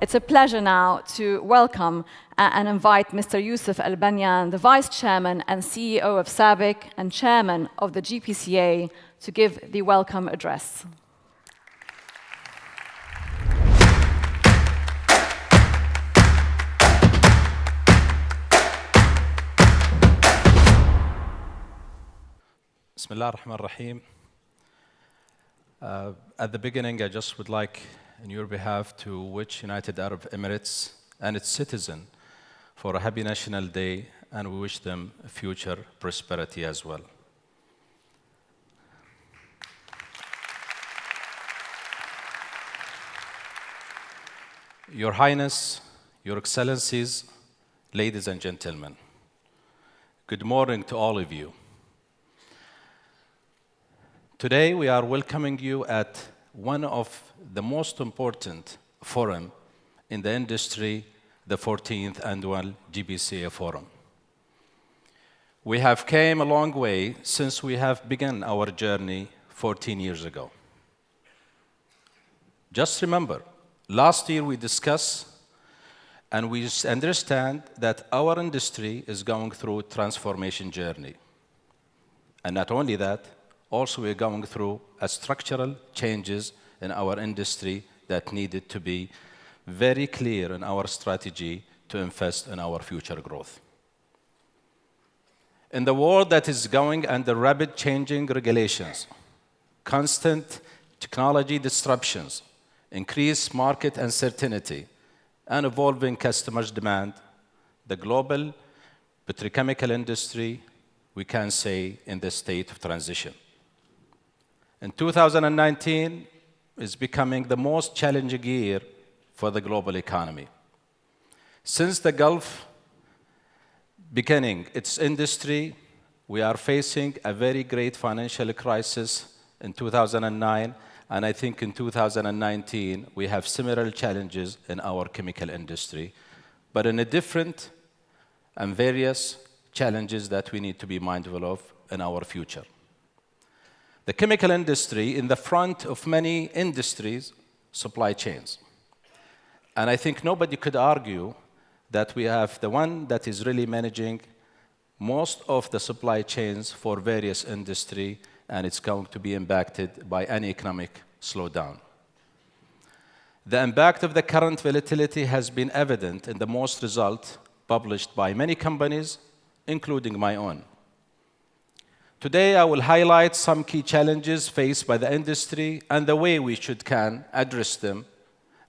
It's a pleasure now to welcome and invite Mr. Yousef Al-Benyan, the Vice Chairman and CEO of SABIC and Chairman of the GPCA, to give the welcome address. Bismillah ar-Rahman ar-Rahim. At the beginning, I just would like, on your behalf, to wish United Arab Emirates and its citizens for a happy National Day, and we wish them future prosperity as well. Your Highness, Your Excellencies, ladies and gentlemen, good morning to all of you. Today, we are welcoming you at one of the most important forums in the industry, the 14th Annual GPCA Forum. We have came a long way since we have begun our journey 14 years ago. Just remember, last year we discussed and we understand that our industry is going through a transformation journey. And not only that, also we're going through a structural changes in our industry that needed to be very clear in our strategy to invest in our future growth. In the world that is going under rapid changing regulations, constant technology disruptions, increased market uncertainty, and evolving customers' demand, the global petrochemical industry, we can say, in the state of transition. In 2019 is becoming the most challenging year for the global economy. Since the Gulf beginning its industry, we are facing a very great financial crisis in 2009, and I think in 2019 we have similar challenges in our chemical industry, but in a different and various challenges that we need to be mindful of in our future. The chemical industry in the front of many industries, supply chains. And I think nobody could argue that we have the one that is really managing most of the supply chains for various industries, and it's going to be impacted by any economic slowdown. The impact of the current volatility has been evident in the most results published by many companies, including my own. Today, I will highlight some key challenges faced by the industry and the way we can address them.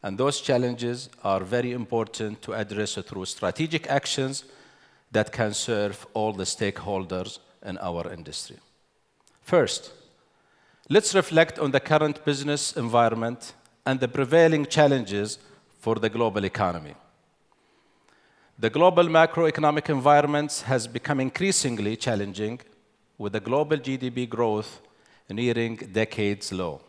And those challenges are very important to address through strategic actions that can serve all the stakeholders in our industry. First, let's reflect on the current business environment and the prevailing challenges for the global economy. The global macroeconomic environment has become increasingly challenging, with the global GDP growth nearing decades low.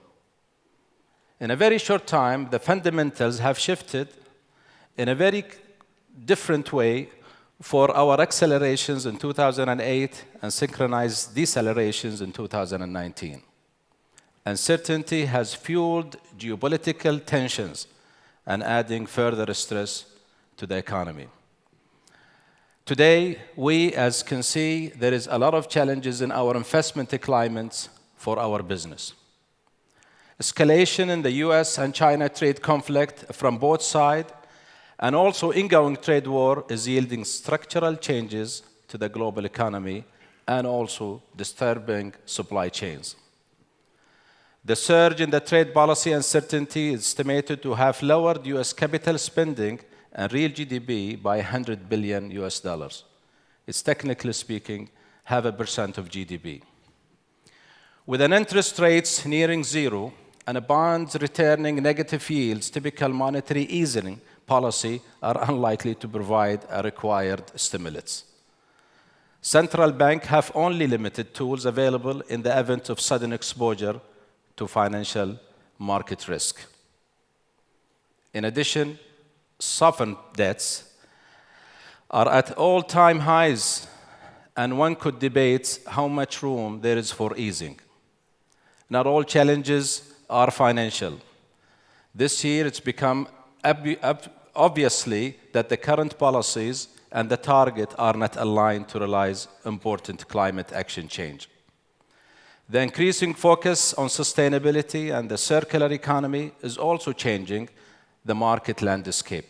In a very short time, the fundamentals have shifted in a very different way for our accelerations in 2008 and synchronized decelerations in 2019. Uncertainty has fueled geopolitical tensions and adding further stress to the economy. Today, we, as can see, there is a lot of challenges in our investment climates for our business. Escalation in the US and China trade conflict from both sides, and also ongoing trade war is yielding structural changes to the global economy and also disturbing supply chains. The surge in the trade policy uncertainty is estimated to have lowered US capital spending and real GDP by $100 billion. It's technically speaking, 0.5% of GDP. With an interest rates nearing zero and a bonds returning negative yields, typical monetary easing policy are unlikely to provide a required stimulus. Central banks have only limited tools available in the event of sudden exposure to financial market risk. In addition, sovereign debts are at all-time highs, and one could debate how much room there is for easing. Not all challenges are financial. This year, it's become obviously that the current policies and the target are not aligned to realize important climate action change. The increasing focus on sustainability and the circular economy is also changing the market landscape.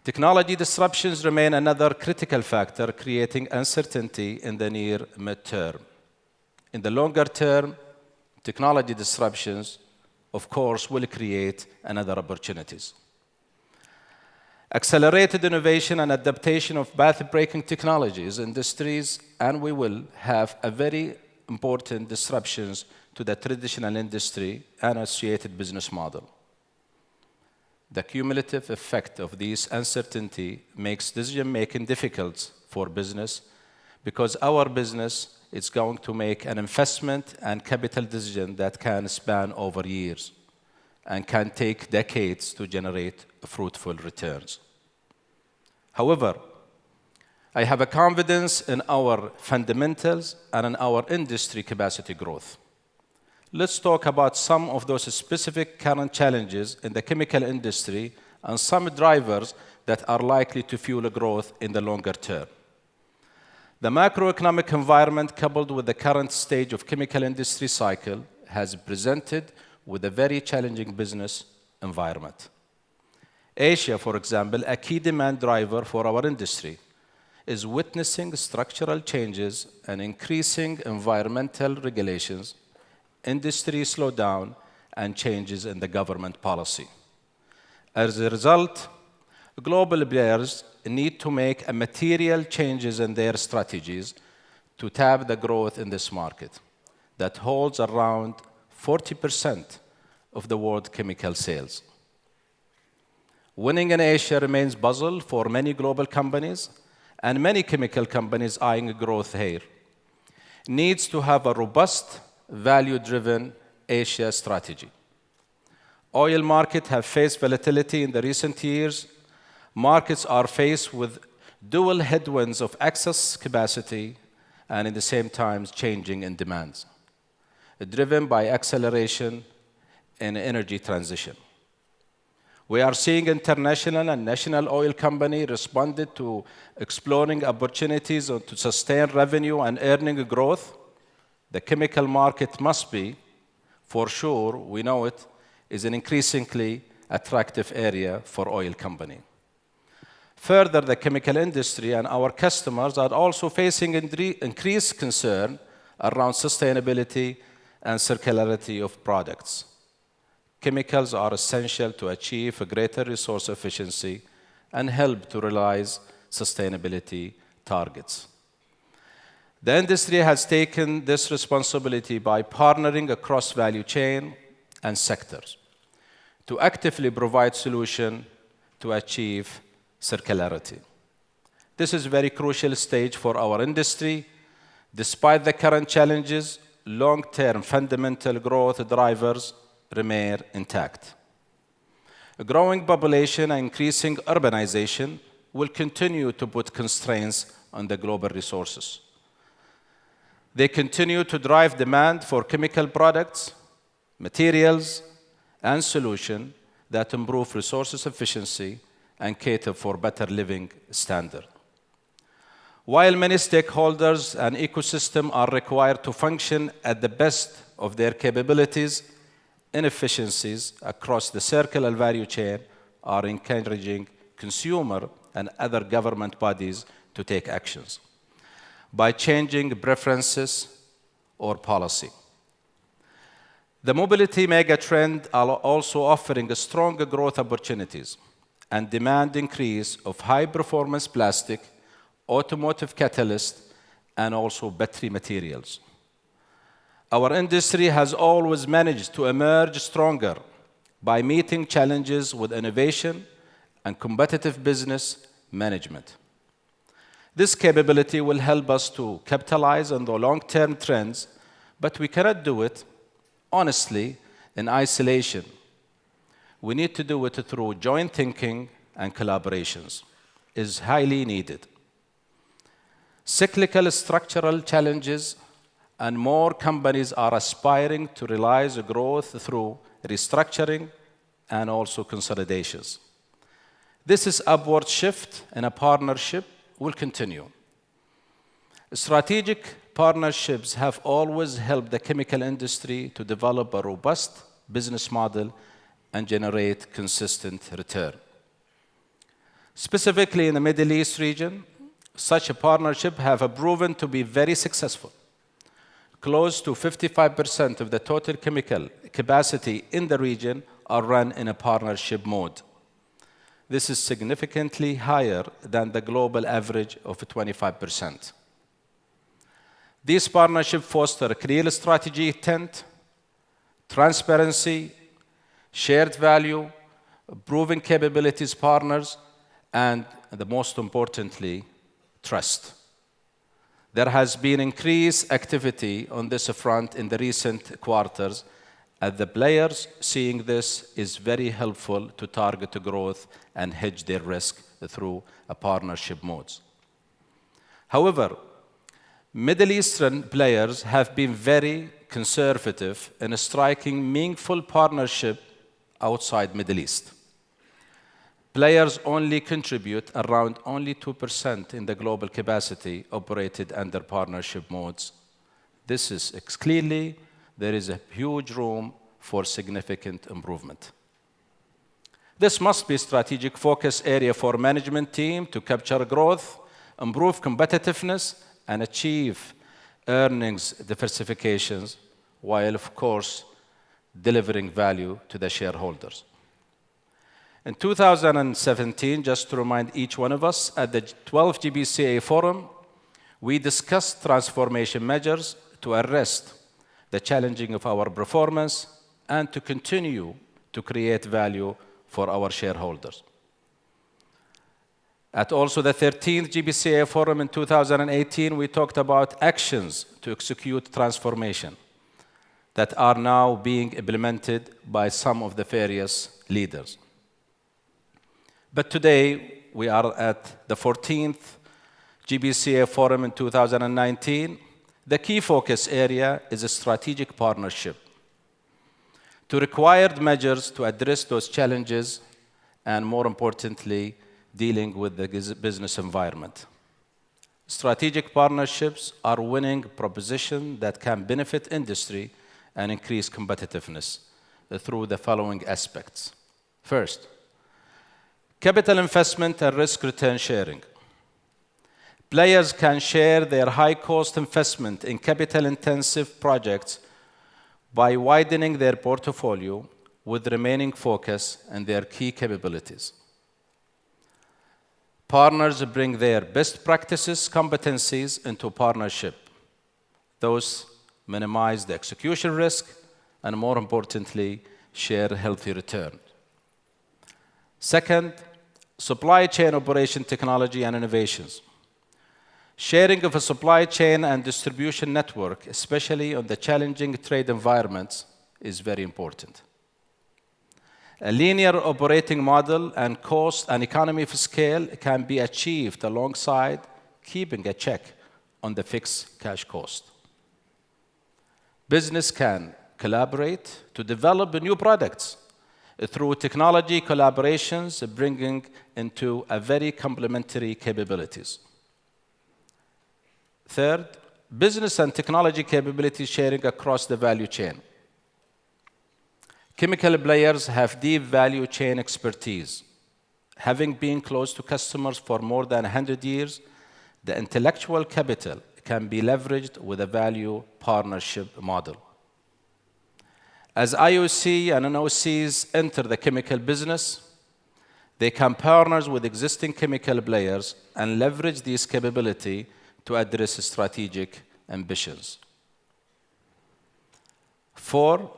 Technology disruptions remain another critical factor, creating uncertainty in the near mid-term. In the longer term, technology disruptions, of course, will create another opportunities. Accelerated innovation and adaptation of path-breaking technologies, industries, and we will have a very important disruptions to the traditional industry and associated business model. The cumulative effect of this uncertainty makes decision-making difficult for business because our business is going to make an investment and capital decision that can span over years and can take decades to generate fruitful returns. However, I have a confidence in our fundamentals and in our industry capacity growth. Let's talk about some of those specific current challenges in the chemical industry and some drivers that are likely to fuel growth in the longer term. The macroeconomic environment, coupled with the current stage of chemical industry cycle, has presented with a very challenging business environment. Asia, for example, a key demand driver for our industry, is witnessing structural changes and increasing environmental regulations, industry slowdown, and changes in the government policy. As a result, global players need to make a material changes in their strategies to tap the growth in this market that holds around 40% of the world chemical sales. Winning in Asia remains puzzle for many global companies, and many chemical companies eyeing growth here needs to have a robust, value-driven Asia strategy. Oil markets have faced volatility in the recent years. Markets are faced with dual headwinds of excess capacity and at the same time changing in demands, driven by acceleration in energy transition. We are seeing international and national oil companies responded to exploring opportunities to sustain revenue and earning growth. The chemical market must be, for sure, we know it, is an increasingly attractive area for oil companies. Further, the chemical industry and our customers are also facing increased concern around sustainability and circularity of products. Chemicals are essential to achieve a greater resource efficiency and help to realize sustainability targets. The industry has taken this responsibility by partnering across value chain and sectors to actively provide solutions to achieve circularity. This is a very crucial stage for our industry. Despite the current challenges, long-term fundamental growth drivers remain intact. A growing population and increasing urbanization will continue to put constraints on the global resources. They continue to drive demand for chemical products, materials, and solutions that improve resources efficiency and cater for better living standard. While many stakeholders and ecosystems are required to function at the best of their capabilities, inefficiencies across the circular value chain are encouraging consumer and other government bodies to take actions by changing preferences or policy. The mobility megatrend are also offering stronger growth opportunities and demand increase of high-performance plastic, automotive catalyst, and also battery materials. Our industry has always managed to emerge stronger by meeting challenges with innovation and competitive business management. This capability will help us to capitalize on the long-term trends, but we cannot do it, honestly, in isolation. We need to do it through joint thinking and collaborations. It is highly needed. Cyclical structural challenges and more companies are aspiring to realize growth through restructuring, and also consolidations. This is upward shift in a partnership will continue. Strategic partnerships have always helped the chemical industry to develop a robust business model and generate consistent return. Specifically in the Middle East region, such a partnership have proven to be very successful. Close to 55% of the total chemical capacity in the region are run in a partnership mode. This is significantly higher than the global average of 25%. These partnerships foster clear strategy intent, transparency, shared value, proven capabilities partners, and the most importantly, trust. There has been increased activity on this front in the recent quarters, and the players seeing this is very helpful to target growth and hedge their risk through a partnership modes. However, Middle Eastern players have been very conservative in striking meaningful partnership outside Middle East. Players only contribute around only 2% in the global capacity operated under partnership modes. This is clearly there is a huge room for significant improvement. This must be a strategic focus area for management team to capture growth, improve competitiveness, and achieve earnings diversifications, while of course delivering value to the shareholders. In 2017, just to remind each one of us, at the 12th GPCA Forum, we discussed transformation measures to arrest the challenging of our performance and to continue to create value for our shareholders. At also the 13th GPCA Forum in 2018, we talked about actions to execute transformation that are now being implemented by some of the various leaders. But today, we are at the 14th GPCA Forum in 2019. The key focus area is a strategic partnership to required measures to address those challenges and, more importantly, dealing with the business environment. Strategic partnerships are winning proposition that can benefit industry and increase competitiveness through the following aspects. First, capital investment and risk return sharing. Players can share their high-cost investment in capital-intensive projects by widening their portfolio with remaining focus on their key capabilities. Partners bring their best practices, competencies into partnership. Those minimize the execution risk and, more importantly, share healthy return. Second, supply chain operation technology and innovations. Sharing of a supply chain and distribution network, especially on the challenging trade environments, is very important. A linear operating model and cost and economy of scale can be achieved alongside keeping a check on the fixed cash cost. Business can collaborate to develop new products through technology collaborations, bringing into a very complementary capabilities. Third, business and technology capability sharing across the value chain. Chemical players have deep value chain expertise. Having been close to customers for more than 100 years, the intellectual capital can be leveraged with a value partnership model. As IOC and NOCs enter the chemical business, they can partner with existing chemical players and leverage this capability to address strategic ambitions. 4,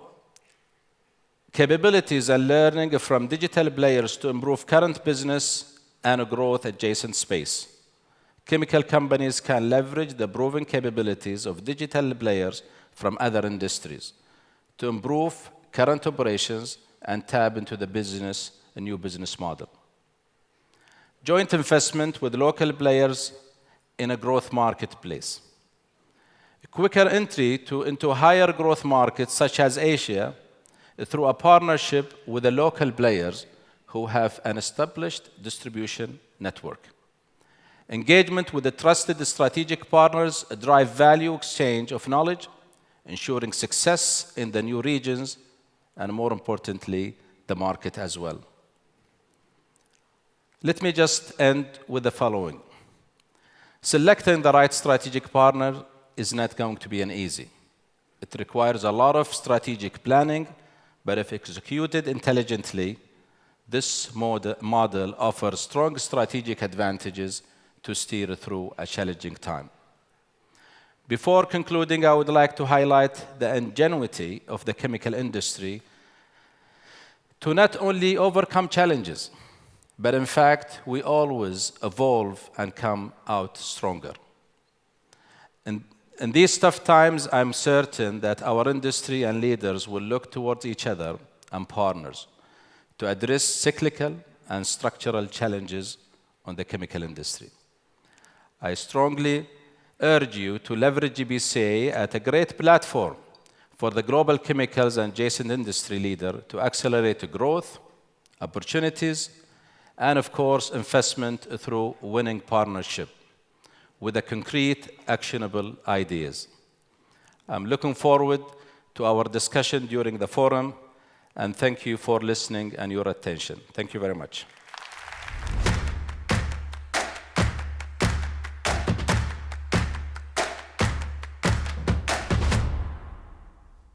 capabilities and learning from digital players to improve current business and growth adjacent space. Chemical companies can leverage the proven capabilities of digital players from other industries to improve current operations and tap into the business, a new business model. Joint investment with local players in a growth marketplace. A quicker entry into higher growth markets such as Asia through a partnership with the local players who have an established distribution network. Engagement with the trusted strategic partners drive value exchange of knowledge, ensuring success in the new regions, and more importantly, the market as well. Let me just end with the following. Selecting the right strategic partner is not going to be an easy. It requires a lot of strategic planning, but if executed intelligently, this model offers strong strategic advantages to steer through a challenging time. Before concluding, I would like to highlight the ingenuity of the chemical industry to not only overcome challenges, but in fact, we always evolve and come out stronger. In these tough times, I'm certain that our industry and leaders will look towards each other and partners to address cyclical and structural challenges on the chemical industry. I strongly urge you to leverage GPCA as a great platform for the global chemicals and adjacent industry leader to accelerate growth, opportunities, and of course, investment through winning partnership with the concrete, actionable ideas. I'm looking forward to our discussion during the forum, and thank you for listening and your attention. Thank you very much.